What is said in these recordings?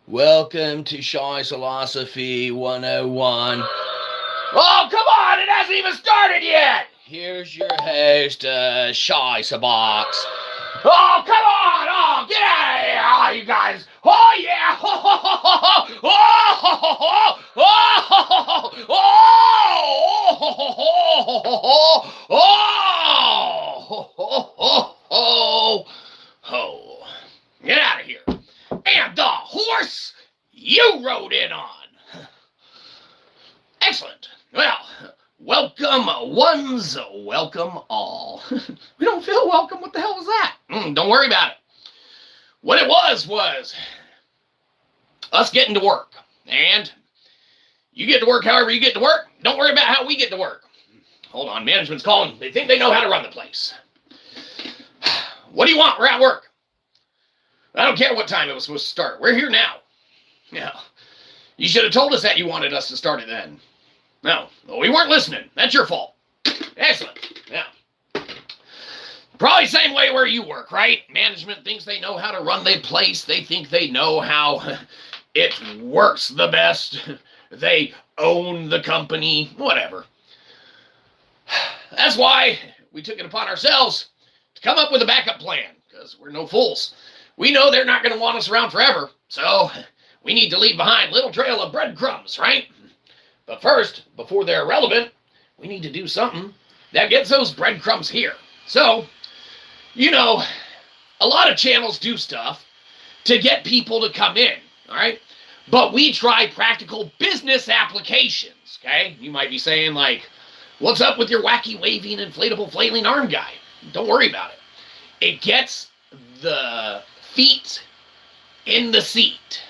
Welcome to Shy Philosophy 101. Oh, come on! It hasn't even started yet! Here's your host, Shy Sabox. Oh, come on! Oh, get out of here! Oh, you guys! Oh, yeah! Oh, get out of here! And the horse you rode in on. Excellent. Well, welcome ones, welcome all. We don't feel welcome. What the hell was that? Don't worry about it. What it was us getting to work. And you get to work however you get to work. Don't worry about how we get to work. Hold on, management's calling. They think they know how to run the place. What do you want? We're at work. I don't care what time it was supposed to start. We're here now. Yeah. You should have told us that you wanted us to start it then. No, we weren't listening. That's your fault. Excellent. Yeah. Probably same way where you work, right? Management thinks they know how to run the place. They think they know how it works the best. They own the company. Whatever. That's why we took it upon ourselves to come up with a backup plan, because we're no fools. We know they're not going to want us around forever, so we need to leave behind a little trail of breadcrumbs, right? But first, before they're irrelevant, we need to do something that gets those breadcrumbs here. So, you know, a lot of channels do stuff to get people to come in, all right? But we try practical business applications, okay? You might be saying, like, what's up with your wacky, waving, inflatable, flailing arm guy? Don't worry about it. It gets the feet in the seat,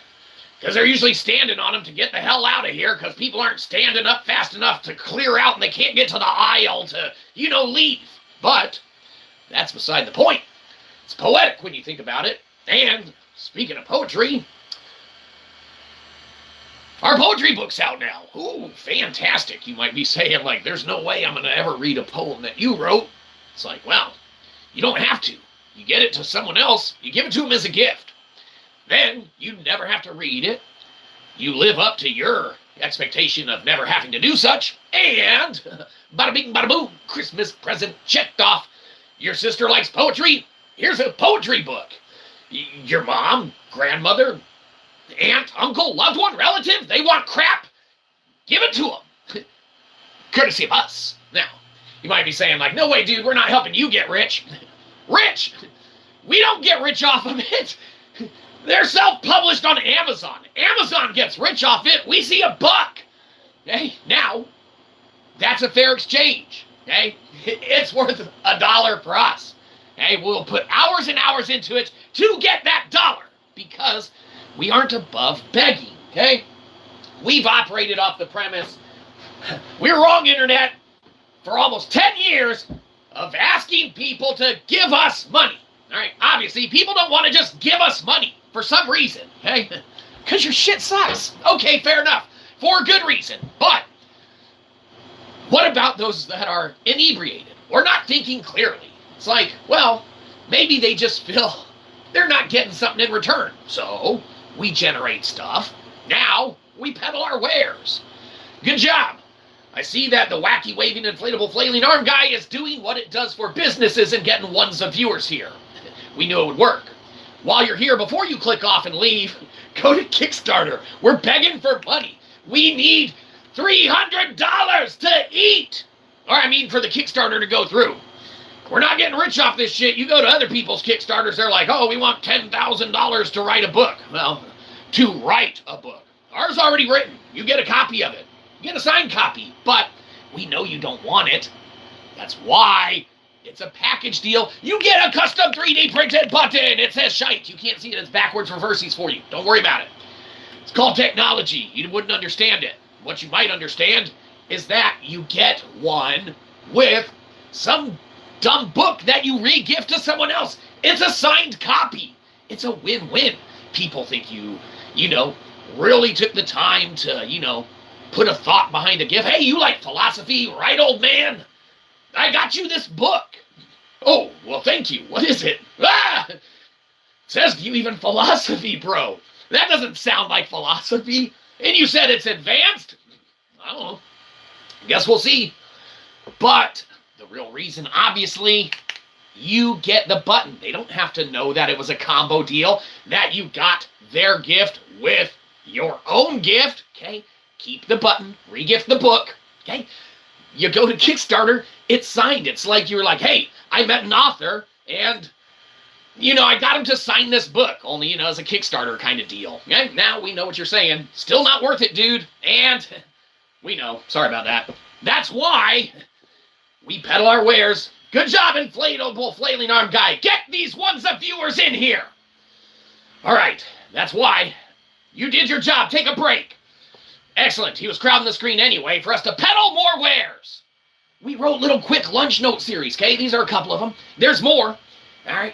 because they're usually standing on them to get the hell out of here, because people aren't standing up fast enough to clear out and they can't get to the aisle to, leave. But that's beside the point. It's poetic when you think about it. And speaking of poetry, our poetry book's out now. Ooh, fantastic. You might be saying, like, there's no way I'm going to ever read a poem that you wrote. It's like, well, you don't have to. You get it to someone else, you give it to them as a gift. Then you never have to read it. You live up to your expectation of never having to do such, and bada bing, bada boom, Christmas present checked off. Your sister likes poetry? Here's a poetry book. Your mom, grandmother, aunt, uncle, loved one, relative, they want crap? Give it to them. Courtesy of us. Now, you might be saying, like, no way, dude, we're not helping you get rich. Rich! We don't get rich off of it. They're self-published on Amazon. Amazon gets rich off it. We see $1. Okay? Now, that's a fair exchange. Okay? It's worth $1 for us. Okay? We'll put hours and hours into it to get that $1, because we aren't above begging. Okay? We've operated off the premise, we're wrong, Internet, for almost 10 years of asking people to give us money. All right, obviously, people don't want to just give us money for some reason, okay? Because your shit sucks. Okay, fair enough. For a good reason. But what about those that are inebriated or not thinking clearly? It's like, well, maybe they just feel they're not getting something in return. So we generate stuff. Now we peddle our wares. Good job. I see that the wacky, waving, inflatable, flailing arm guy is doing what it does for businesses and getting ones of viewers here. We knew it would work. While you're here, before you click off and leave, go to Kickstarter. We're begging for money. We need $300 to eat. Or, for the Kickstarter to go through. We're not getting rich off this shit. You go to other people's Kickstarters, they're like, oh, we want $10,000 to write a book. Well, to write a book. Ours already written. You get a copy of it. You get a signed copy, but we know you don't want it. That's why it's a package deal. You get a custom 3D printed button. It says shite. You can't see it. It's backwards reversies for you. Don't worry about it. It's called technology. You wouldn't understand it. What you might understand is that you get one with some dumb book that you re-gift to someone else. It's a signed copy. It's a win-win. People think you really took the time to, put a thought behind a gift. Hey, you like philosophy, right, old man? I got you this book. Oh, well, thank you. What is it? Ah! It says you even philosophy, bro. That doesn't sound like philosophy. And you said it's advanced? I don't know. Guess we'll see. But the real reason, obviously, you get the button. They don't have to know that it was a combo deal, that you got their gift with your own gift. Okay? Keep the button, regift the book. Okay? You go to Kickstarter, it's signed. It's like you're like, hey, I met an author, and, I got him to sign this book. Only, as a Kickstarter kind of deal. Okay? Now we know what you're saying. Still not worth it, dude. And we know. Sorry about that. That's why we peddle our wares. Good job, inflatable flailing arm guy. Get these ones of viewers in here. All right. That's why. You did your job. Take a break. Excellent. He was crowding the screen anyway for us to peddle more wares. We wrote little quick lunch note series, okay? These are a couple of them. There's more. All right.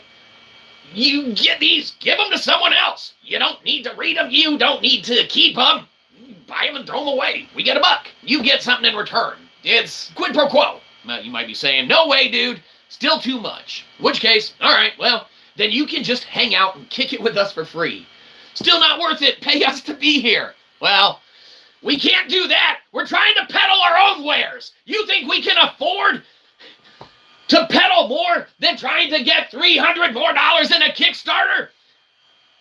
You get these. Give them to someone else. You don't need to read them. You don't need to keep them. Buy them and throw them away. We get $1. You get something in return. It's quid pro quo. Now, you might be saying, no way, dude. Still too much. In which case, all right, well, then you can just hang out and kick it with us for free. Still not worth it. Pay us to be here. Well, we can't do that. We're trying to peddle our own wares. You think we can afford to peddle more than trying to get $300 more in a Kickstarter?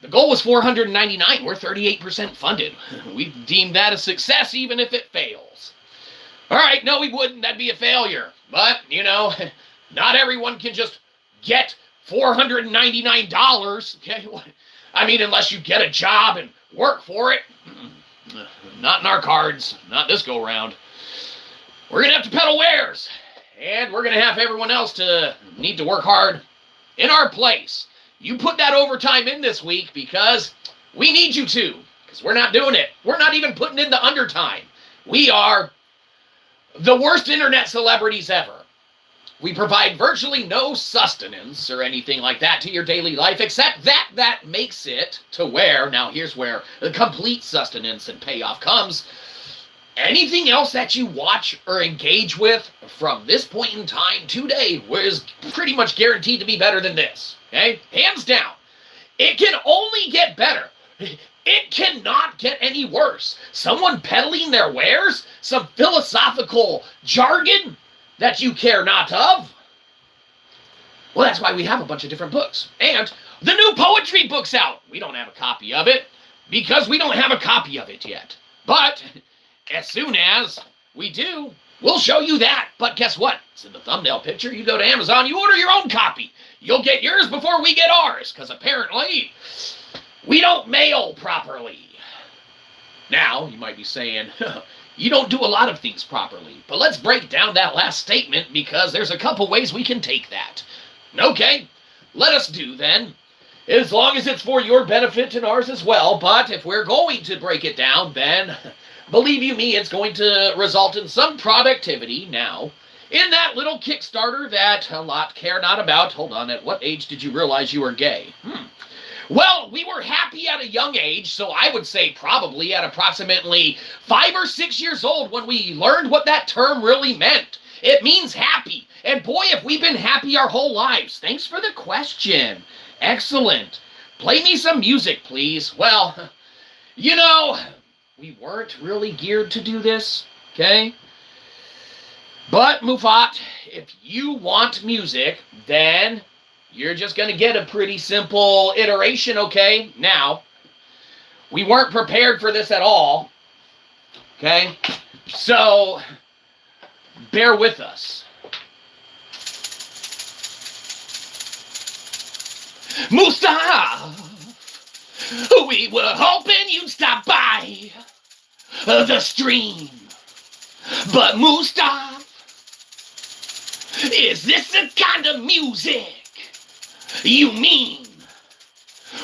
The goal was $499. We're 38% funded. We deemed that a success even if it fails. All right, no, we wouldn't. That'd be a failure. But, not everyone can just get $499. Okay? I mean, unless you get a job and work for it. Not in our cards. Not this go-round. We're going to have to peddle wares. And we're going to have everyone else to need to work hard in our place. You put that overtime in this week because we need you to. Because we're not doing it. We're not even putting in the undertime. We are the worst internet celebrities ever. We provide virtually no sustenance or anything like that to your daily life, except that makes it to where, now here's where the complete sustenance and payoff comes. Anything else that you watch or engage with from this point in time today was pretty much guaranteed to be better than this. Okay? Hands down. It can only get better. It cannot get any worse. Someone peddling their wares? Some philosophical jargon that you care not of? Well, that's why we have a bunch of different books. And the new poetry book's out. We don't have a copy of it because we don't have a copy of it yet. But as soon as we do, we'll show you that. But guess what? It's in the thumbnail picture. You go to Amazon, you order your own copy. You'll get yours before we get ours, because apparently we don't mail properly. Now, you might be saying, you don't do a lot of things properly. But let's break down that last statement, because there's a couple ways we can take that. Okay, let us do then. As long as it's for your benefit and ours as well. But if we're going to break it down, then believe you me, it's going to result in some productivity. Now, in that little Kickstarter that a lot care not about. Hold on, at what age did you realize you were gay? Well, we were happy at a young age, so I would say probably at approximately 5 or 6 years old when we learned what that term really meant. It means happy. And boy, have we been happy our whole lives. Thanks for the question. Excellent. Play me some music, please. Well, we weren't really geared to do this, okay? But, Mufat, if you want music, then you're just going to get a pretty simple iteration, okay? Now, we weren't prepared for this at all, okay? So, bear with us. Mustaf, we were hoping you'd stop by the stream. But Mustaf, is this the kind of music you mean?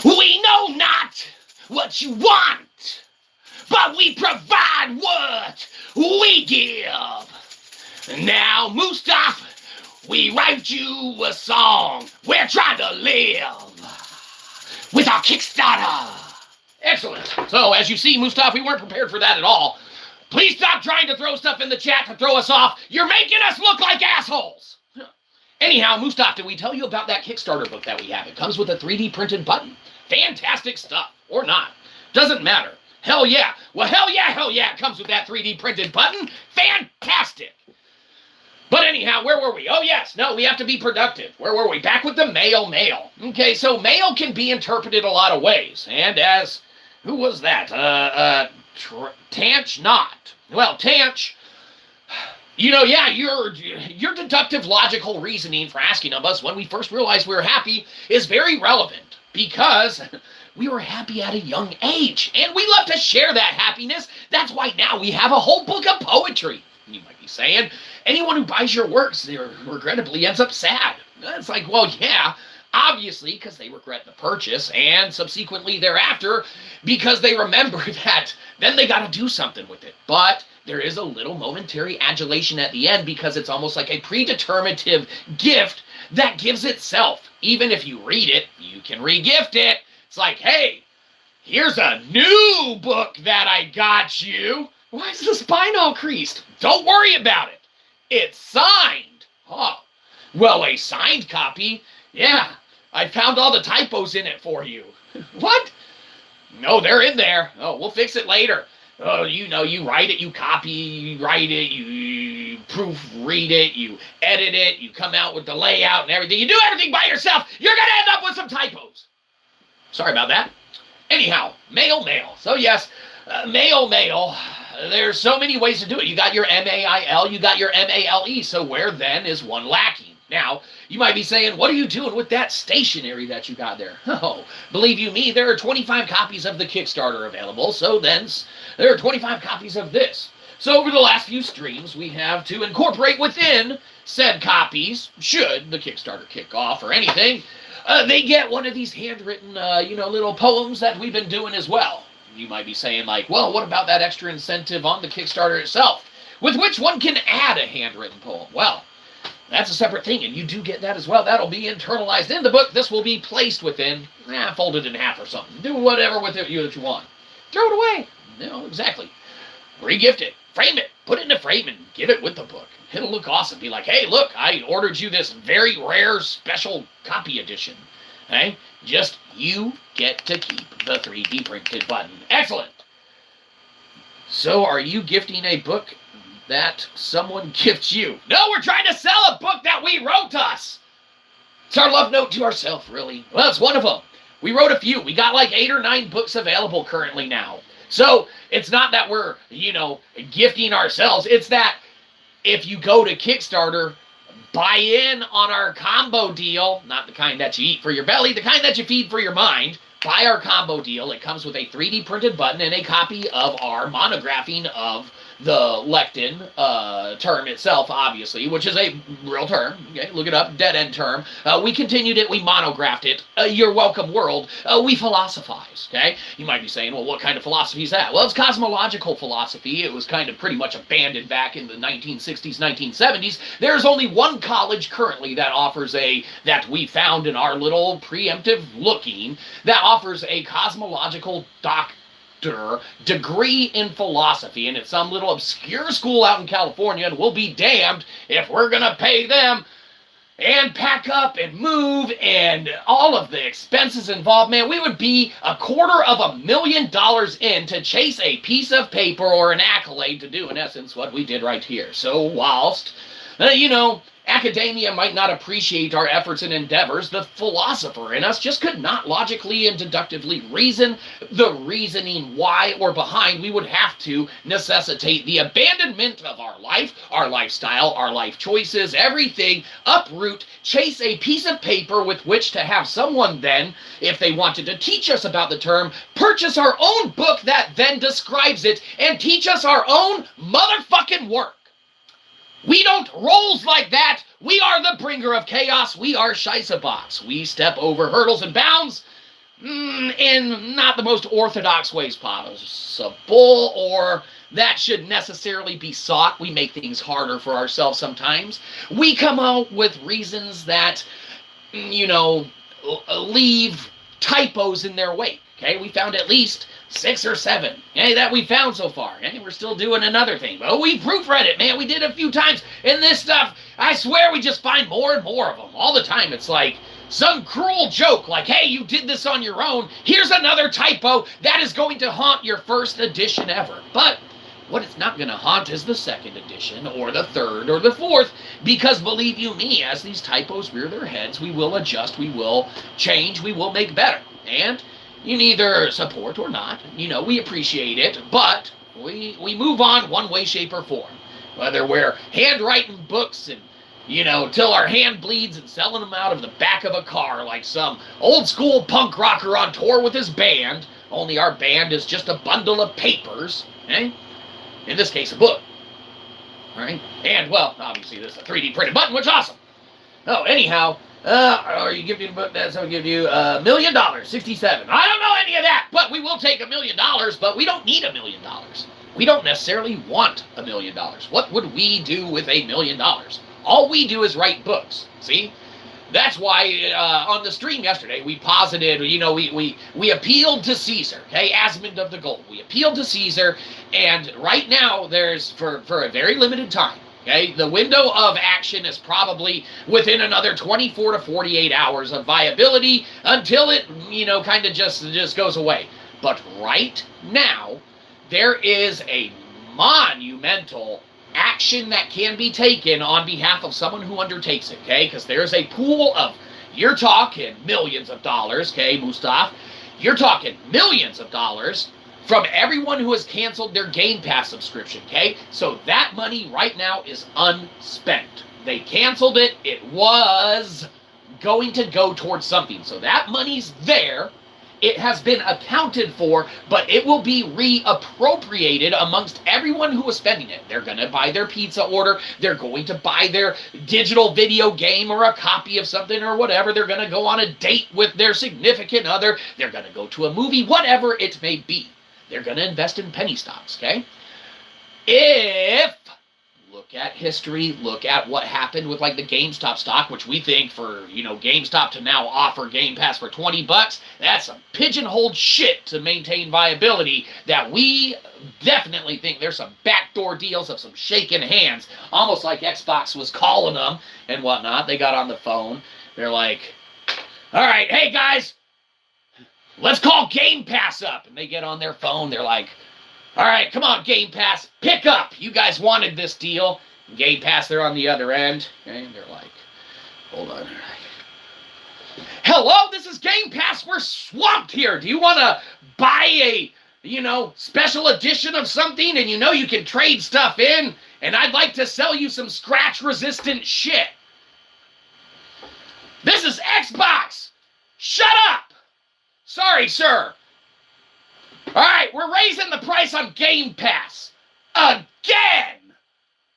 We know not what you want, but we provide what we give. Now, Mustaf, we write you a song. We're trying to live with our Kickstarter. Excellent. So, as you see, Mustaf, we weren't prepared for that at all. Please stop trying to throw stuff in the chat to throw us off. You're making us look like assholes. Anyhow, Mustaf, did we tell you about that Kickstarter book that we have? It comes with a 3D printed button. Fantastic stuff. Or not. Doesn't matter. Hell yeah. Well, hell yeah, it comes with that 3D printed button. Fantastic. But anyhow, where were we? Oh, yes. No, we have to be productive. Where were we? Back with the mail. Okay, so mail can be interpreted a lot of ways. And as, who was that? Tanch not. Well, Tanch, you know, yeah, your deductive logical reasoning for asking of us when we first realized we were happy is very relevant because we were happy at a young age. And we love to share that happiness. That's why now we have a whole book of poetry. You might be saying, anyone who buys your works, regrettably ends up sad. It's like, well, yeah, obviously, because they regret the purchase, and subsequently thereafter, because they remember that then they got to do something with it. But there is a little momentary adulation at the end because it's almost like a predeterminative gift that gives itself. Even if you read it, you can re-gift it. It's like, hey, here's a new book that I got you. Why is the spine all creased? Don't worry about it. It's signed. Oh, well, a signed copy? Yeah, I found all the typos in it for you. What? No, they're in there. Oh, we'll fix it later. Oh, you know, you write it, you copy, you write it, you proofread it, you edit it, you come out with the layout and everything. You do everything by yourself. You're going to end up with some typos. Sorry about that. Anyhow, mail. So yes, mail. There's so many ways to do it. You got your MAIL, you got your MALE. So where then is one lacking? Now, you might be saying, what are you doing with that stationery that you got there? Oh, believe you me, there are 25 copies of the Kickstarter available. So then there are 25 copies of this. So over the last few streams, we have to incorporate within said copies, should the Kickstarter kick off or anything, they get one of these handwritten, little poems that we've been doing as well. You might be saying, like, well, what about that extra incentive on the Kickstarter itself, with which one can add a handwritten poem? Well, that's a separate thing, and you do get that as well. That'll be internalized in the book. This will be placed within, folded in half or something. Do whatever with it that you want. Throw it away. No, exactly. Re-gift it. Frame it. Put it in a frame and give it with the book. It'll look awesome. Be like, hey, look, I ordered you this very rare special copy edition. Hey, just you get to keep the 3D printed button. Excellent. So are you gifting a book that someone gifts you? No, we're trying to sell a book that we wrote us. It's our love note to ourselves, really. Well, it's one of them. We wrote a few. We got like 8 or 9 books available currently now. So it's not that we're, gifting ourselves. It's that if you go to Kickstarter, buy in on our combo deal, not the kind that you eat for your belly, the kind that you feed for your mind. Buy our combo deal. It comes with a 3D printed button and a copy of our monographing of the lectin term itself, obviously, which is a real term. Okay, look it up, dead end term. We continued it, we monographed it. You're welcome, world. We philosophize. Okay, you might be saying, well, what kind of philosophy is that? Well, it's cosmological philosophy. It was kind of pretty much abandoned back in the 1960s, 1970s. There's only one college currently that offers that we found in our little preemptive looking, that offers a cosmological degree in philosophy, and it's some little obscure school out in California, and we'll be damned if we're gonna pay them and pack up and move and all of the expenses involved. Man, we would be $250,000 in to chase a piece of paper or an accolade to do, in essence, what we did right here. So whilst academia might not appreciate our efforts and endeavors, the philosopher in us just could not logically and deductively reason the reasoning why or behind we would have to necessitate the abandonment of our life, our lifestyle, our life choices, everything, uproot, chase a piece of paper with which to have someone then, if they wanted to teach us about the term, purchase our own book that then describes it and teach us our own motherfucking work. We don't rolls like that. We are the bringer of chaos. We are Scheissebox. We step over hurdles and bounds in not the most orthodox ways possible, or that should necessarily be sought. We make things harder for ourselves sometimes. We come out with reasons that, leave typos in their wake. Okay, we found at least 6 or 7, okay, that we found so far. Okay, we're still doing another thing. But we proofread it, man. We did it a few times. And this stuff, I swear we just find more and more of them. All the time, it's like some cruel joke, like, hey, you did this on your own. Here's another typo that is going to haunt your first edition ever. But what it's not going to haunt is the second edition, or the third, or the fourth, because believe you me, as these typos rear their heads, we will adjust, we will change, we will make better. And you can either support or not. You know, we appreciate it, but we move on one way, shape, or form. Whether we're handwriting books and, you know, till our hand bleeds and selling them out of the back of a car like some old school punk rocker on tour with his band, only our band is just a bundle of papers, okay? In this case, a book. All right? And, well, obviously this is a 3D printed button, which is awesome. Oh, anyhow, are you giving a book that's going to give you $1 million, 67. I don't know any of that, but we will take $1 million, but we don't need $1 million. We don't necessarily want $1 million. What would we do with $1 million? All we do is write books, see? That's why on the stream yesterday we posited, you know, we appealed to Caesar, okay, Asmund of the Gold. We appealed to Caesar, and right now there's, for a very limited time, okay, the window of action is probably within another 24 to 48 hours of viability until it, you know, kind of just goes away. But right now, there is a monumental action that can be taken on behalf of someone who undertakes it, okay? Because there's a pool of, you're talking millions of dollars, okay, Mustaf? You're talking millions of dollars from everyone who has canceled their Game Pass subscription, okay? So that money right now is unspent. They canceled it. It was going to go towards something. So that money's there. It has been accounted for, but it will be reappropriated amongst everyone who is spending it. They're going to buy their pizza order. They're going to buy their digital video game or a copy of something or whatever. They're going to go on a date with their significant other. They're going to go to a movie, whatever it may be. They're going to invest in penny stocks, okay? If, look at history, look at what happened with like the GameStop stock, which we think for, you know, GameStop to now offer Game Pass for $20, that's some pigeonholed shit to maintain viability that we definitely think there's some backdoor deals of some shaking hands, almost like Xbox was calling them and whatnot. They got on the phone. They're like, all right, hey guys, let's call Game Pass up. And they get on their phone. They're like, all right, come on, Game Pass, pick up. You guys wanted this deal. Game Pass, they're on the other end. Okay, they're like, hold on. Hello, this is Game Pass. We're swamped here. Do you want to buy a, you know, special edition of something and you know you can trade stuff in? And I'd like to sell you some scratch-resistant shit. This is Xbox. Shut up. Sorry, sir. All right, we're raising the price on Game Pass. Again!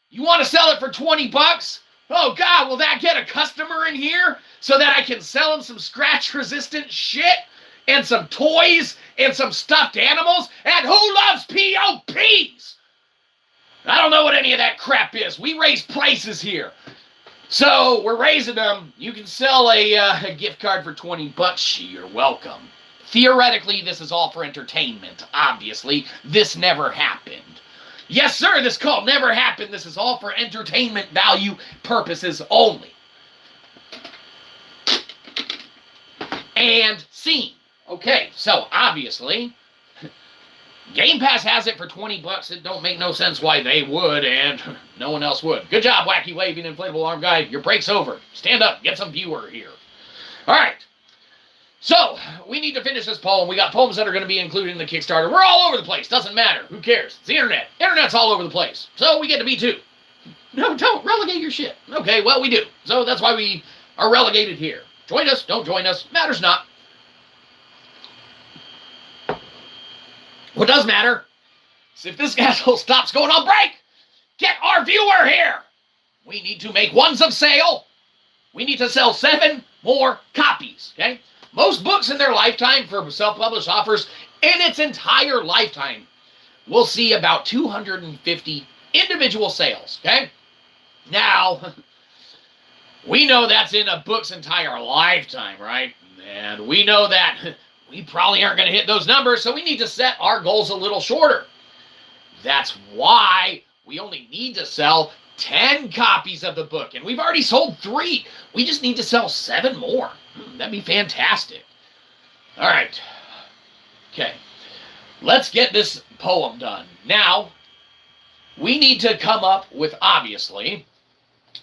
You want to sell it for $20? Oh, God, will that get a customer in here so that I can sell him some scratch-resistant shit and some toys and some stuffed animals? And who loves POPs? I don't know what any of that crap is. We raise prices here. So, we're raising them. You can sell a gift card for $20. You're welcome. Theoretically, this is all for entertainment, obviously. This never happened. Yes, sir, this call never happened. This is all for entertainment value purposes only. And scene. Okay, so obviously, Game Pass has it for $20. It don't make no sense why they would, and no one else would. Good job, wacky waving inflatable arm guy. Your break's over. Stand up, get some viewer here. All right. So, we need to finish this poem. We got poems that are going to be included in the Kickstarter. We're all over the place. Doesn't matter. Who cares? It's the internet. Internet's all over the place. So, we get to be too. No, don't relegate your shit. Okay, well, we do. So, that's why we are relegated here. Join us. Don't join us. Matters not. What does matter is if this asshole stops going on break, get our viewer here. We need to make ones of sale. We need to sell 7 more copies, okay? Most books in their lifetime for self-published authors in its entire lifetime will see about 250 individual sales, okay? Now, we know that's in a book's entire lifetime, right? And we know that we probably aren't going to hit those numbers, so we need to set our goals a little shorter. That's why we only need to sell 10 copies of the book, and we've already sold 3. We just need to sell 7 more. That'd be fantastic. All right. Okay. Let's get this poem done. Now, we need to come up with, obviously,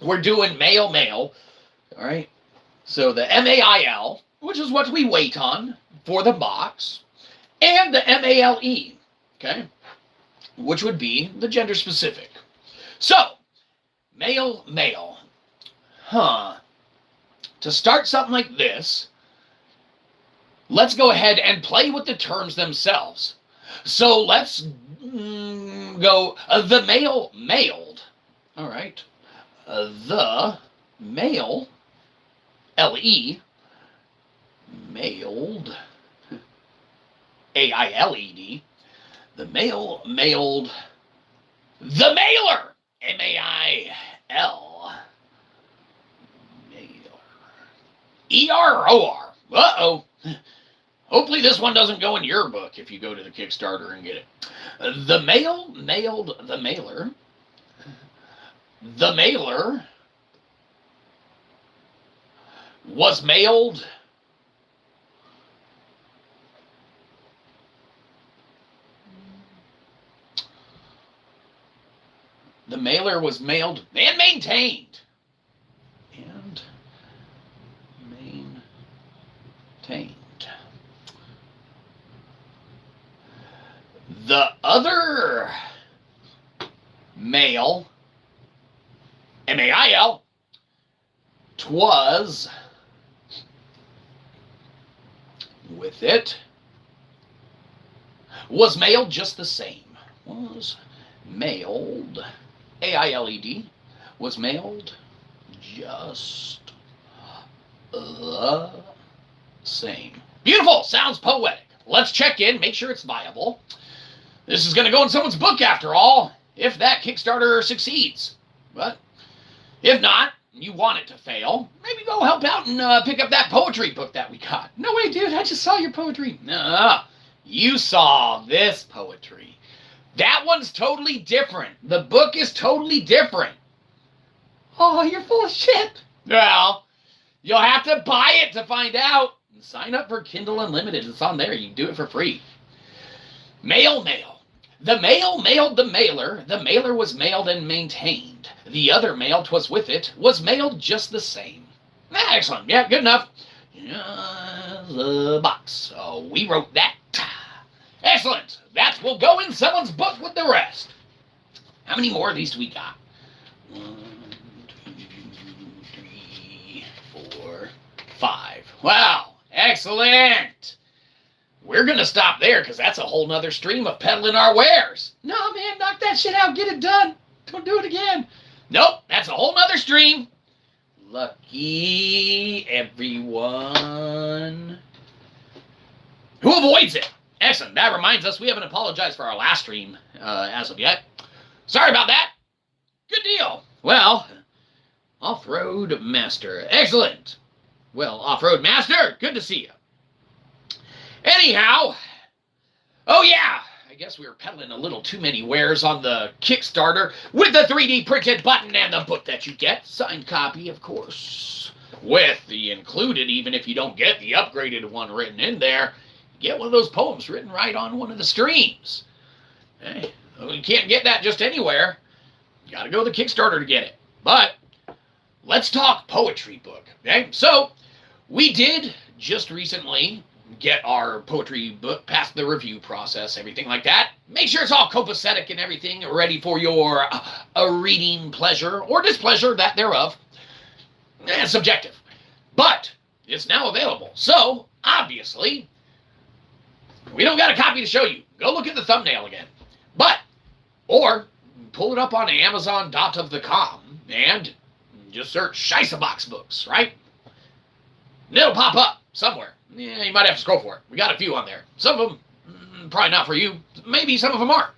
we're doing mail. All right. So the MAIL, which is what we wait on for the box, and the MALE, okay, which would be the gender specific. So, mail. To start something like this, let's go ahead and play with the terms themselves. So let's go, the mail mailed. All right. The mail, L-E, mailed, A-I-L-E-D, the mail mailed, the mailer, M-A-I-L, mailer, E-R or O-R, uh-oh. Hopefully this one doesn't go in your book if you go to the Kickstarter and get it. The mail mailed the mailer. The mailer was mailed the mailer was mailed and maintained. And maintained. The other mail, M-A-I-L, 'twas with it, was mailed just the same. Was mailed, A-I-L-E-D, was mailed just the same. Beautiful, sounds poetic. Let's check in, make sure it's viable. This is going to go in someone's book after all, if that Kickstarter succeeds. But if not, you want it to fail, maybe go help out and pick up that poetry book that we got. No way, dude, I just saw your poetry. No, you saw this poetry. That one's totally different. The book is totally different. Oh, you're full of shit. Well, you'll have to buy it to find out. Sign up for Kindle Unlimited. It's on there. You can do it for free. Mail. The mail mailed the mailer. The mailer was mailed and maintained. The other mail 'twas with it was mailed just the same. Excellent. Yeah, good enough. The box. So we wrote that. Excellent. That will go in someone's book with the rest. How many more of these do we got? 1, 2, 3, 4, 5. Wow. Excellent. We're going to stop there because that's a whole nother stream of peddling our wares. No, man, knock that shit out. Get it done. Don't do it again. Nope, that's a whole nother stream. Lucky everyone who avoids it. Excellent. That reminds us we haven't apologized for our last stream as of yet. Sorry about that. Good deal. Well, Off-Road Master. Excellent. Well, Off-Road Master, good to see you. Anyhow, oh yeah, I guess we were peddling a little too many wares on the Kickstarter with the 3D printed button and the book that you get. Signed copy, of course, with the included, even if you don't get the upgraded one written in there, you get one of those poems written right on one of the streams. Hey, you can't get that just anywhere. You got to go to the Kickstarter to get it. But let's talk poetry book, okay? So we did just recently get our poetry book past the review process, everything like that. Make sure it's all copacetic and everything, ready for your reading pleasure or displeasure, that thereof. Subjective. But it's now available. So, obviously, we don't got a copy to show you. Go look at the thumbnail again. Or pull it up on Amazon.com and just search Scheissebox books, right? And it'll pop up somewhere. Yeah, you might have to scroll for it. We got a few on there. Some of them, probably not for you. Maybe some of them are.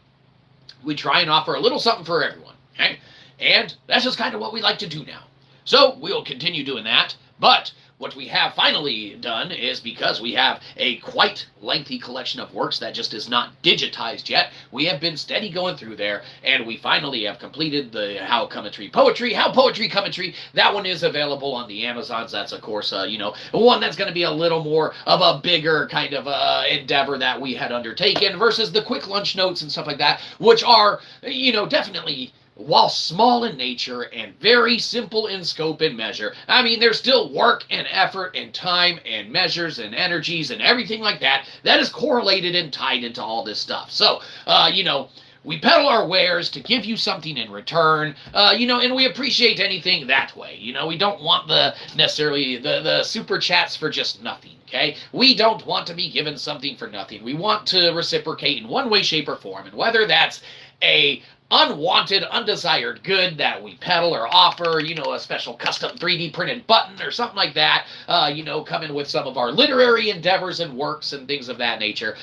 We try and offer a little something for everyone, okay? And that's just kind of what we like to do now. So we'll continue doing that. But what we have finally done is, because we have a quite lengthy collection of works that just is not digitized yet, we have been steady going through there, and we finally have completed the How Cometry Poetry, How Poetry Cometry. That one is available on the Amazons. That's, of course, one that's going to be a little more of a bigger kind of endeavor that we had undertaken versus the quick lunch notes and stuff like that, which are, definitely, while small in nature and very simple in scope and measure, I mean, there's still work and effort and time and measures and energies and everything like that that is correlated and tied into all this stuff. So, we peddle our wares to give you something in return, and we appreciate anything that way. We don't want necessarily the super chats for just nothing, okay? We don't want to be given something for nothing. We want to reciprocate in one way, shape, or form, and whether that's a unwanted, undesired good that we peddle or offer, a special custom 3D printed button or something like that, coming with some of our literary endeavors and works and things of that nature,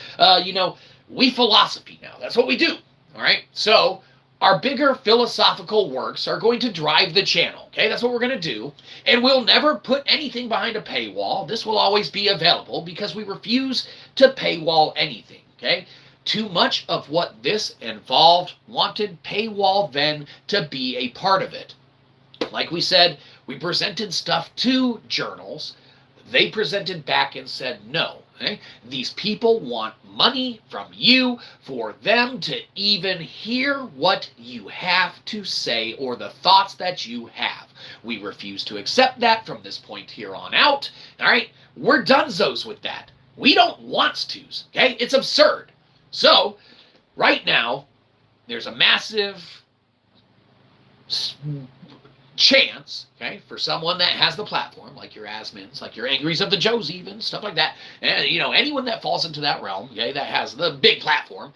we philosophy now. That's what we do, all right? So our bigger philosophical works are going to drive the channel, okay? That's what we're going to do, and we'll never put anything behind a paywall. This will always be available because we refuse to paywall anything, okay? Too much of what this involved wanted paywall then to be a part of it. Like we said, we presented stuff to journals. They presented back and said no. Okay? These people want money from you for them to even hear what you have to say or the thoughts that you have. We refuse to accept that from this point here on out. All right? We're donezos with that. We don't want to's. Okay? It's absurd. So, right now, there's a massive chance, okay, for someone that has the platform, like your Asmins, like your Angries of the Joes even, stuff like that, and, anyone that falls into that realm, okay, that has the big platform,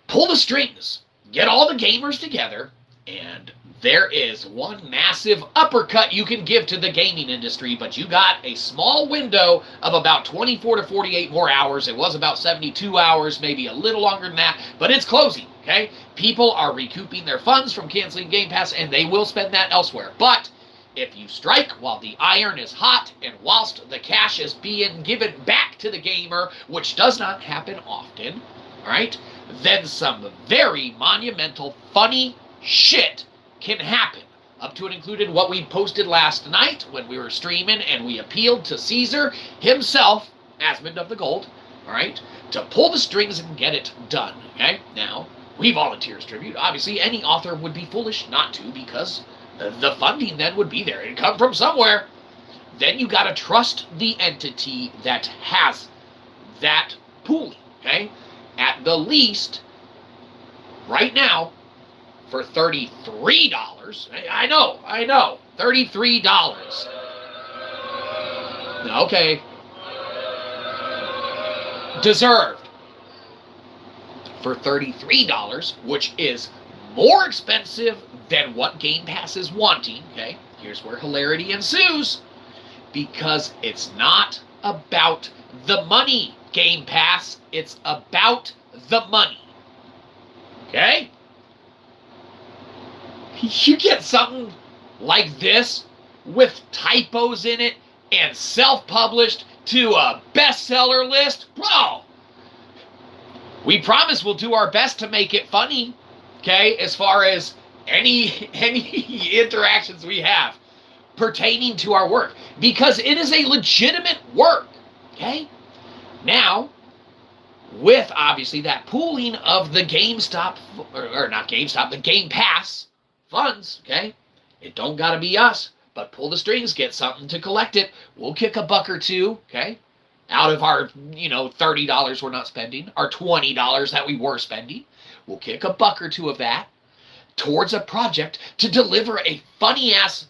pull the strings, get all the gamers together, and there is one massive uppercut you can give to the gaming industry, but you got a small window of about 24 to 48 more hours. It was about 72 hours, maybe a little longer than that, but it's closing, okay? People are recouping their funds from canceling Game Pass, and they will spend that elsewhere. But if you strike while the iron is hot and whilst the cash is being given back to the gamer, which does not happen often, all right, then some very monumental, funny shit can happen, up to and included what we posted last night when we were streaming and we appealed to Caesar himself, Asmund of the Gold, all right, to pull the strings and get it done, okay? Now, we volunteer as tribute. Obviously, any author would be foolish not to, because the funding then would be there. It'd come from somewhere. Then you got to trust the entity that has that pooling, okay? At the least, right now, for $33. I know, $33. Okay. Deserved. For $33, which is more expensive than what Game Pass is wanting, okay? Here's where hilarity ensues. Because it's not about the money, Game Pass. It's about the money. Okay? You get something like this with typos in it and self-published to a bestseller list? Bro, we promise we'll do our best to make it funny, okay, as far as any interactions we have pertaining to our work, because it is a legitimate work, okay? Now, with obviously that pooling of the GameStop, or not GameStop, the Game Pass funds, okay? It don't gotta be us, but pull the strings, get something to collect it. We'll kick a buck or two, okay? Out of our, $30 we're not spending, our $20 that we were spending. We'll kick a buck or two of that towards a project to deliver a funny-ass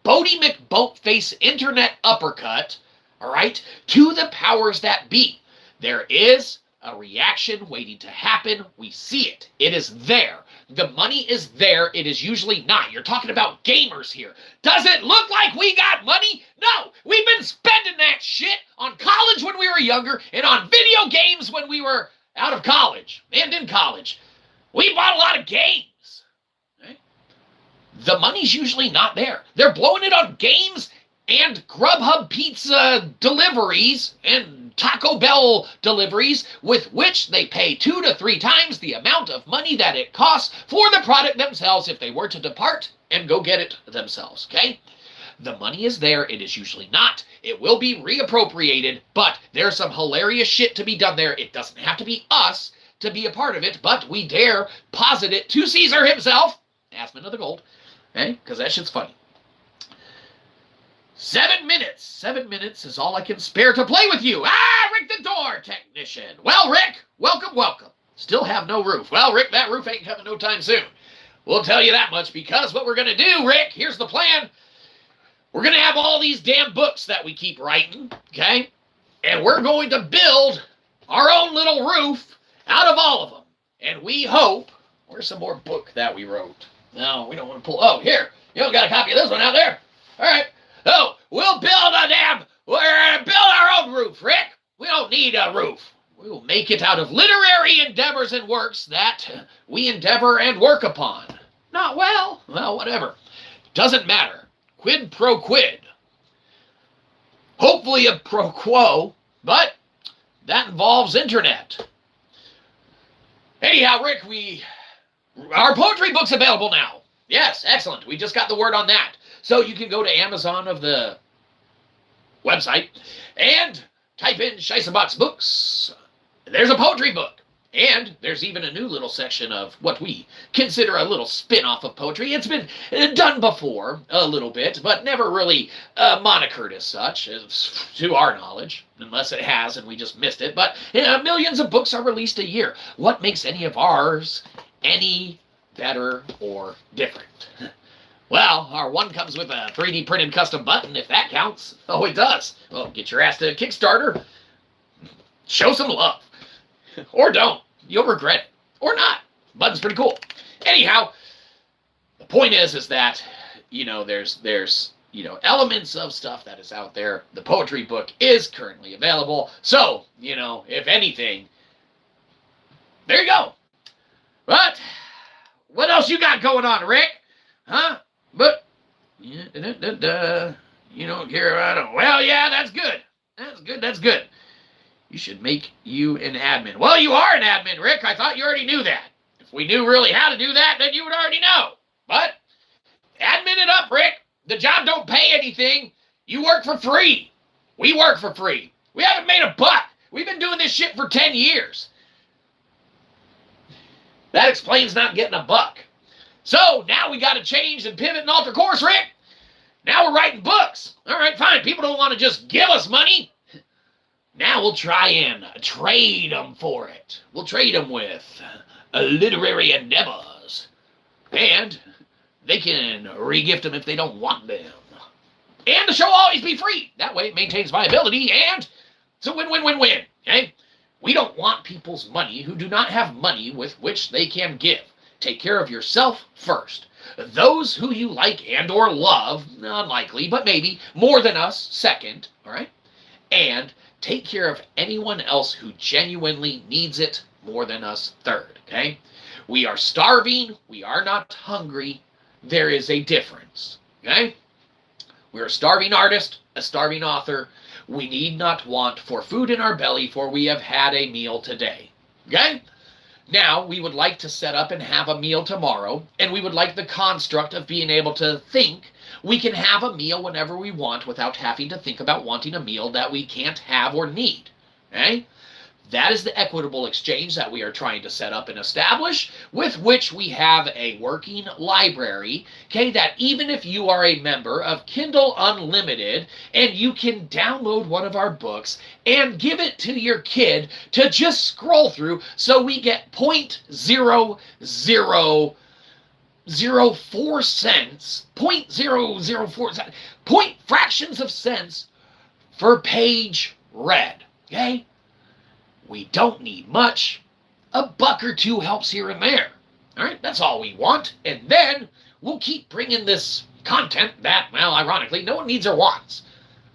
Bodie McBoatface internet uppercut, all right, to the powers that be. There is a reaction waiting to happen. We see it. It is there. The money is there. It is usually not. You're talking about gamers here. Does it look like we got money? No. We've been spending that shit on college when we were younger and on video games when we were out of college and in college. We bought a lot of games. Okay? The money's usually not there. They're blowing it on games and Grubhub pizza deliveries and Taco Bell deliveries, with which they pay 2 to 3 times the amount of money that it costs for the product themselves if they were to depart and go get it themselves, okay? The money is there. It is usually not. It will be reappropriated, but there's some hilarious shit to be done there. It doesn't have to be us to be a part of it, but we dare posit it to Caesar himself, Assman of the Gold, okay? Because that shit's funny. 7 minutes. 7 minutes is all I can spare to play with you. Rick the door technician. Well, Rick, welcome, welcome. Still have no roof. Well, Rick, that roof ain't coming no time soon. We'll tell you that much, because what we're going to do, Rick, here's the plan. We're going to have all these damn books that we keep writing, okay? And we're going to build our own little roof out of all of them. And we hope, where's some more book that we wrote? No, we don't want to pull, oh, here. You don't got a copy of this one out there? All right. Oh, we'll build we're going to build our own roof, Rick. We don't need a roof. We'll make it out of literary endeavors and works that we endeavor and work upon. Not well, whatever. Doesn't matter. Quid pro quid. Hopefully a pro quo, but that involves internet. Anyhow, Rick, our poetry book's available now. Yes, excellent. We just got the word on that. So you can go to Amazon of the website and type in Scheissebox Books. There's a poetry book. And there's even a new little section of what we consider a little spin-off of poetry. It's been done before a little bit, but never really monikered as such, to our knowledge, unless it has and we just missed it. But millions of books are released a year. What makes any of ours any better or different? Well, our one comes with a 3D printed custom button, if that counts. Oh, it does. Well, get your ass to Kickstarter. Show some love. Or don't. You'll regret it. Or not. Button's pretty cool. Anyhow, the point is that, there's elements of stuff that is out there. The poetry book is currently available. So, if anything, there you go. But, what else you got going on, Rick? Huh? But, you don't care about it. Well, yeah, that's good. That's good. You should make you an admin. Well, you are an admin, Rick. I thought you already knew that. If we knew really how to do that, then you would already know. But, admin it up, Rick. The job don't pay anything. You work for free. We work for free. We haven't made a buck. We've been doing this shit for 10 years. That explains not getting a buck. So, now we got to change and pivot and alter course, Rick. Now we're writing books. All right, fine. People don't want to just give us money. Now we'll try and trade them for it. We'll trade them with literary endeavors. And they can re-gift them if they don't want them. And the show will always be free. That way it maintains viability, and it's a win-win-win-win. Okay? We don't want people's money who do not have money with which they can give. Take care of yourself first. Those who you like and or love, unlikely, but maybe, more than us, second, all right? And take care of anyone else who genuinely needs it more than us, third, okay? We are starving. We are not hungry. There is a difference, okay? We're a starving artist, a starving author. We need not want for food in our belly, for we have had a meal today, okay? Now, we would like to set up and have a meal tomorrow, and we would like the construct of being able to think we can have a meal whenever we want without having to think about wanting a meal that we can't have or need, okay? That is the equitable exchange that we are trying to set up and establish, with which we have a working library, okay, that even if you are a member of Kindle Unlimited and you can download one of our books and give it to your kid to just scroll through, so we get 0.0004 cents, 0.004 cents, point fractions of cents for page read, okay? We don't need much. A buck or two helps here and there. All right, that's all we want. And then we'll keep bringing this content that, well, ironically, no one needs or wants.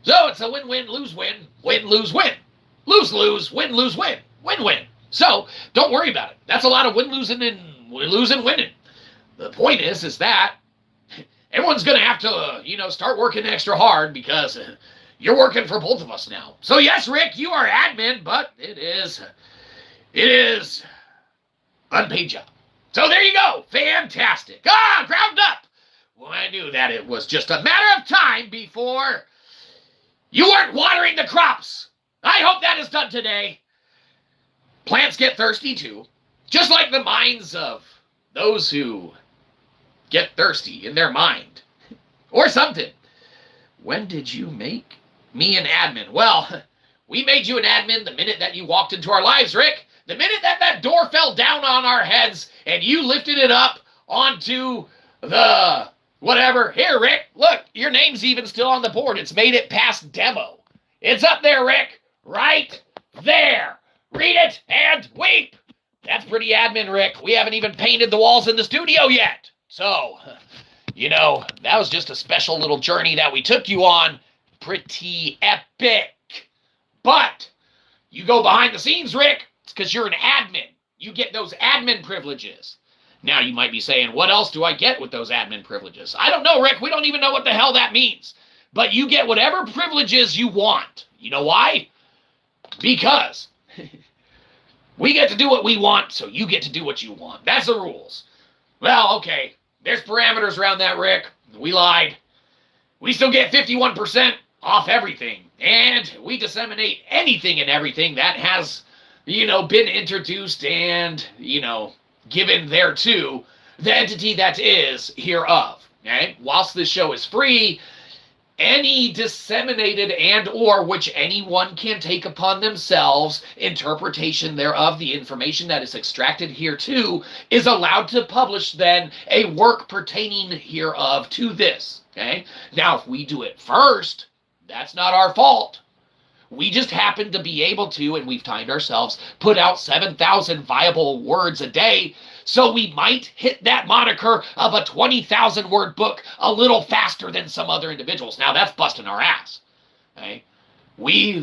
So it's a win-win, lose-win, win-lose-win. Lose-lose, win-lose-win, win-win. So don't worry about it. That's a lot of win-losing and losing winning. The point is that everyone's going to have to, start working extra hard because you're working for both of us now. So yes, Rick, you are admin, but it is unpaid job. So there you go. Fantastic. Ground up. Well, I knew that it was just a matter of time before you weren't watering the crops. I hope that is done today. Plants get thirsty too, just like the minds of those who get thirsty in their mind or something. When did you make me an admin? Well, we made you an admin the minute that you walked into our lives, Rick. The minute that door fell down on our heads and you lifted it up onto the whatever. Here, Rick, look, your name's even still on the board. It's made it past demo. It's up there, Rick, right there. Read it and weep. That's pretty admin, Rick. We haven't even painted the walls in the studio yet. So, that was just a special little journey that we took you on. Pretty epic. But you go behind the scenes, Rick. It's because you're an admin. You get those admin privileges. Now you might be saying, what else do I get with those admin privileges? I don't know, Rick. We don't even know what the hell that means. But you get whatever privileges you want. You know why? Because we get to do what we want, so you get to do what you want. That's the rules. Well, okay. There's parameters around that, Rick. We lied. We still get 51% off everything. And we disseminate anything and everything that has, been introduced and, given thereto the entity that is hereof. Okay? Whilst this show is free, any disseminated and or which anyone can take upon themselves interpretation thereof, the information that is extracted hereto, is allowed to publish then a work pertaining hereof to this. Okay? Now, if we do it first, that's not our fault. We just happen to be able to, and we've timed ourselves, put out 7,000 viable words a day, so we might hit that moniker of a 20,000 word book a little faster than some other individuals. Now, that's busting our ass. Okay? We,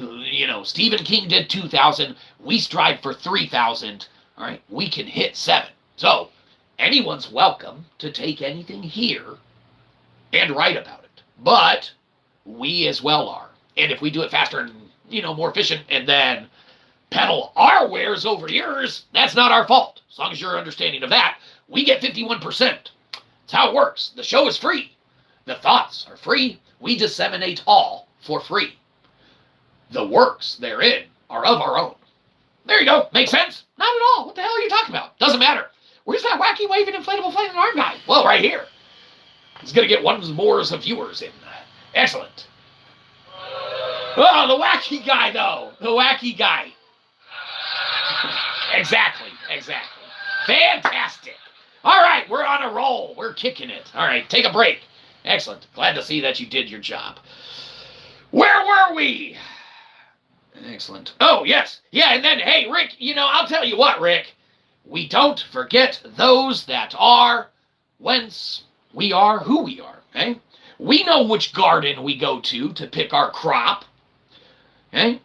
Stephen King did 2,000. We strive for 3,000. All right? We can hit 7. So, anyone's welcome to take anything here and write about it. But we as well are. And if we do it faster and, more efficient and then peddle our wares over yours, that's not our fault. As long as you're understanding of that, we get 51%. That's how it works. The show is free. The thoughts are free. We disseminate all for free. The works therein are of our own. There you go. Make sense? Not at all. What the hell are you talking about? Doesn't matter. Where's that wacky waving inflatable flaming arm guy? Well, right here. He's going to get one more of viewers in. Excellent. Oh, the wacky guy, though. The wacky guy. Exactly. Fantastic. All right, we're on a roll. We're kicking it. All right, take a break. Excellent. Glad to see that you did your job. Where were we? Excellent. Oh, yes. Yeah, and then, hey, Rick, I'll tell you what, Rick. We don't forget those that are whence we are who we are, okay? We know which garden we go to pick our crop, okay?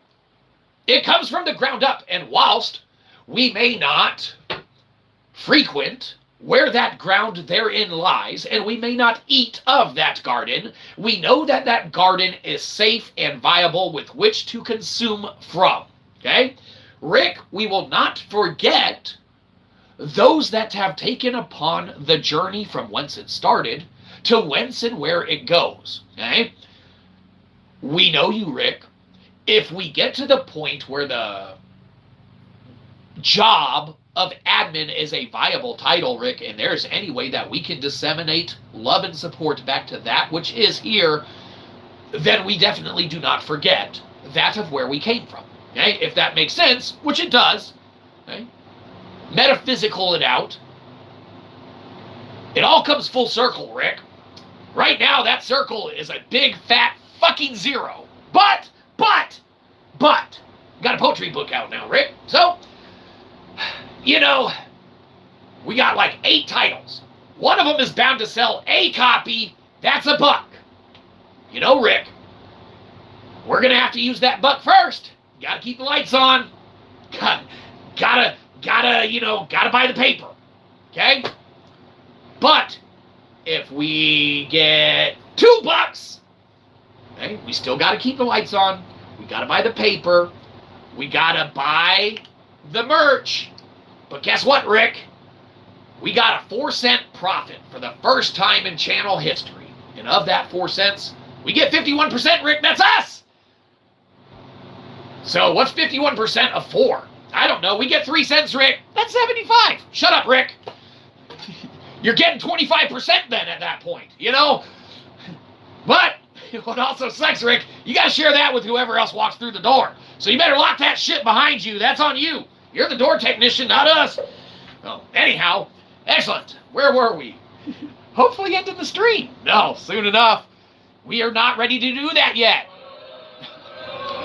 It comes from the ground up, and whilst we may not frequent where that ground therein lies, and we may not eat of that garden, we know that that garden is safe and viable with which to consume from, okay? Rick, we will not forget those that have taken upon the journey from whence it started to whence and where it goes, okay? We know you, Rick. If we get to the point where the job of admin is a viable title, Rick, and there's any way that we can disseminate love and support back to that which is here, then we definitely do not forget that of where we came from, okay? If that makes sense, which it does, okay? Metaphysical it out. It all comes full circle, Rick. Right now, that circle is a big, fat, fucking zero. But, got a poetry book out now, Rick. So, we got like 8 titles. One of them is bound to sell a copy. That's a buck. Rick, we're going to have to use that buck first. Got to keep the lights on. Gotta buy the paper. Okay? But If we get $2, okay, we still got to keep the lights on. We got to buy the paper. We got to buy the merch. But guess what, Rick? We got a 4-cent profit for the first time in channel history. And of that 4 cents, we get 51%, Rick. That's us. So what's 51% of 4? I don't know. We get 3 cents, Rick. That's 75. Shut up, Rick. You're getting 25% then at that point, you know? But what also sucks, Rick, you got to share that with whoever else walks through the door. So you better lock that shit behind you. That's on you. You're the door technician, not us. Well, anyhow, excellent. Where were we? Hopefully ending the stream. No, soon enough. We are not ready to do that yet.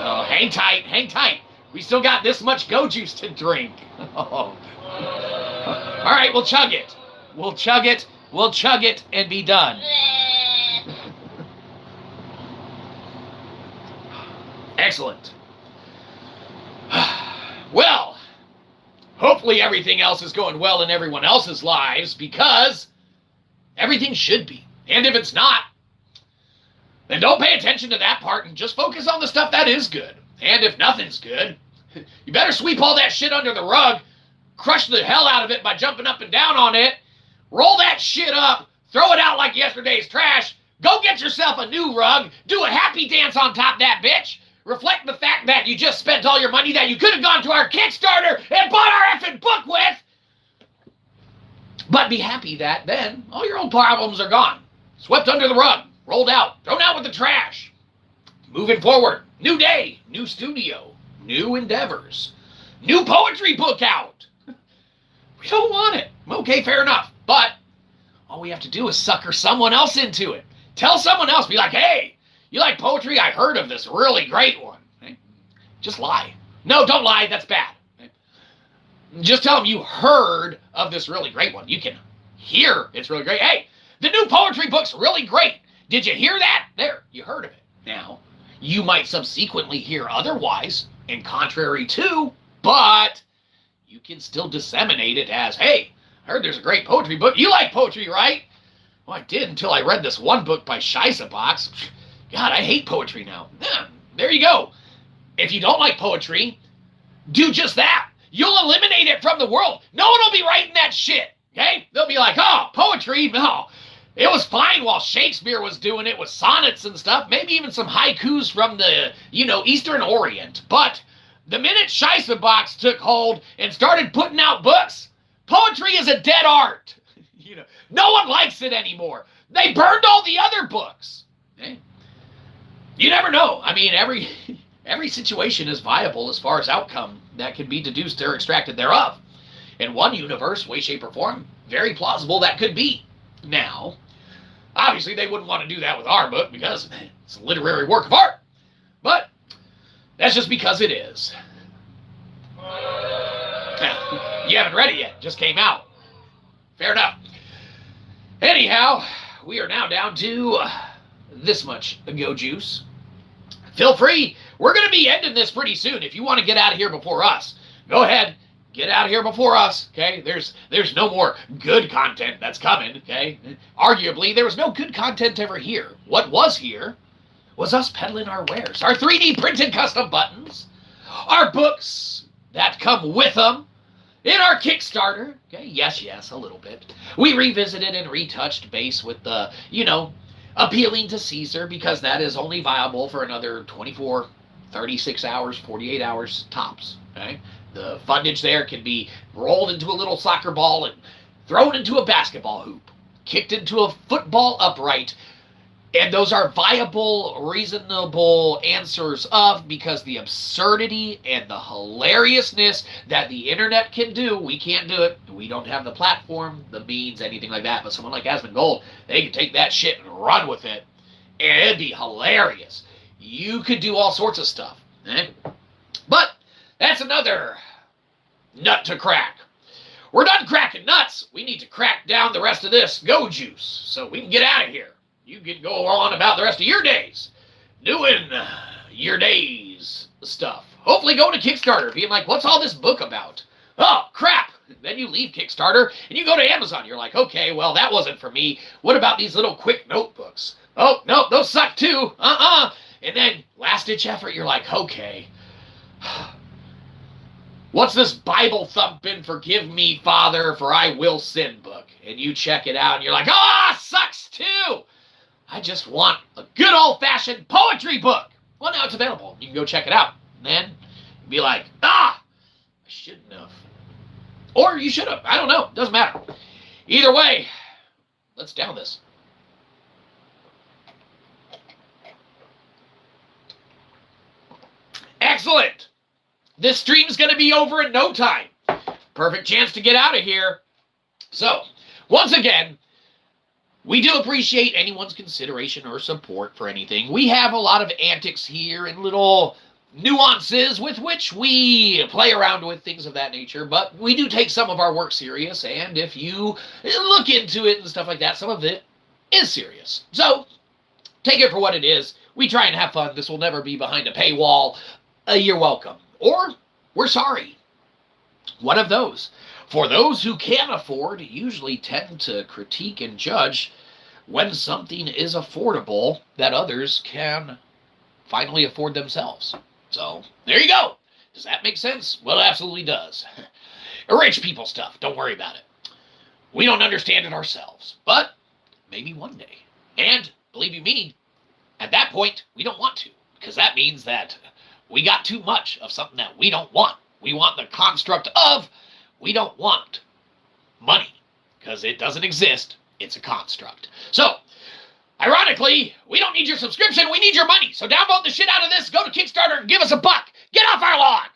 Oh, hang tight, hang tight. We still got this much go juice to drink. Oh. All right, we'll chug it. We'll chug it, and be done. Excellent. Well, hopefully everything else is going well in everyone else's lives, because everything should be. And if it's not, then don't pay attention to that part and just focus on the stuff that is good. And if nothing's good, you better sweep all that shit under the rug, crush the hell out of it by jumping up and down on it, roll that shit up, throw it out like yesterday's trash, go get yourself a new rug, do a happy dance on top of that bitch, reflect the fact that you just spent all your money that you could have gone to our Kickstarter and bought our effing book with, but be happy that then all your old problems are gone, swept under the rug, rolled out, thrown out with the trash. Moving forward, new day, new studio, new endeavors, new poetry book out. We don't want it. Okay, fair enough. But all we have to do is sucker someone else into it. Tell someone else, be like, hey, you like poetry? I heard of this really great one. Okay? Just lie. No, don't lie. That's bad. Okay? Just tell them you heard of this really great one. You can hear it's really great. Hey, the new poetry book's really great. Did you hear that? There, you heard of it. Now, you might subsequently hear otherwise and contrary to, but you can still disseminate it as, hey, I heard there's a great poetry book. You like poetry, right? Well, I did until I read this one book by Box. God, I hate poetry now. Yeah, there you go. If you don't like poetry, do just that. You'll eliminate it from the world. No one will be writing that shit, okay? They'll be like, oh, poetry? No. It was fine while Shakespeare was doing it with sonnets and stuff, maybe even some haikus from the, Eastern Orient. But the minute Box took hold and started putting out books, poetry is a dead art. No one likes it anymore. They burned all the other books. Okay? You never know. I mean, every situation is viable as far as outcome that can be deduced or extracted thereof. In one universe, way, shape, or form, very plausible that could be. Now, obviously they wouldn't want to do that with our book because it's a literary work of art. But that's just because it is. Now, you haven't read it yet. Just came out. Fair enough. Anyhow, we are now down to this much go juice. Feel free. We're going to be ending this pretty soon. If you want to get out of here before us, go ahead. Get out of here before us, okay? There's no more good content that's coming, okay? Arguably, there was no good content ever here. What was here was us peddling our wares. Our 3D printed custom buttons, our books that come with them, in our Kickstarter, okay? Yes, a little bit. We revisited and retouched base with the, appealing to Caesar because that is only viable for another 24, 36 hours, 48 hours tops, okay? The fundage there can be rolled into a little soccer ball and thrown into a basketball hoop, kicked into a football upright, and those are viable, reasonable answers of, because the absurdity and the hilariousness that the internet can do, we can't do it. We don't have the platform, the means, anything like that, but someone like Asmongold, they can take that shit and run with it, and it'd be hilarious. You could do all sorts of stuff, eh? But that's another nut to crack. We're done cracking nuts. We need to crack down the rest of this go juice so we can get out of here. You can go on about the rest of your days doing your days stuff. Hopefully going to Kickstarter, being like, what's all this book about? Oh, crap. Then you leave Kickstarter and you go to Amazon. You're like, okay, well, that wasn't for me. What about these little quick notebooks? Oh, no, those suck too. And then last-ditch effort, you're like, okay, what's this Bible thumping, forgive me, Father, for I will sin book? And you check it out and you're like, sucks too. I just want a good old-fashioned poetry book. Well, now it's available. You can go check it out. And then you'd be like, I shouldn't have. Or you should have. I don't know. Doesn't matter. Either way, let's down this. Excellent. This stream's going to be over in no time. Perfect chance to get out of here. So, once again, we do appreciate anyone's consideration or support for anything. We have a lot of antics here and little nuances with which we play around with things of that nature, but we do take some of our work serious, and if you look into it and stuff like that, some of it is serious. So, take it for what it is. We try and have fun. This will never be behind a paywall. You're welcome. Or, we're sorry. One of those. For those who can afford, usually tend to critique and judge when something is affordable that others can finally afford themselves. So, there you go. Does that make sense? Well, it absolutely does. Rich people stuff. Don't worry about it. We don't understand it ourselves. But, maybe one day. And, believe you me, at that point, we don't want to. Because that means that we got too much of something that we don't want. We want the construct of, we don't want money. Because it doesn't exist. It's a construct. So, ironically, we don't need your subscription, we need your money. So downvote the shit out of this, go to Kickstarter and give us $1. Get off our lawn!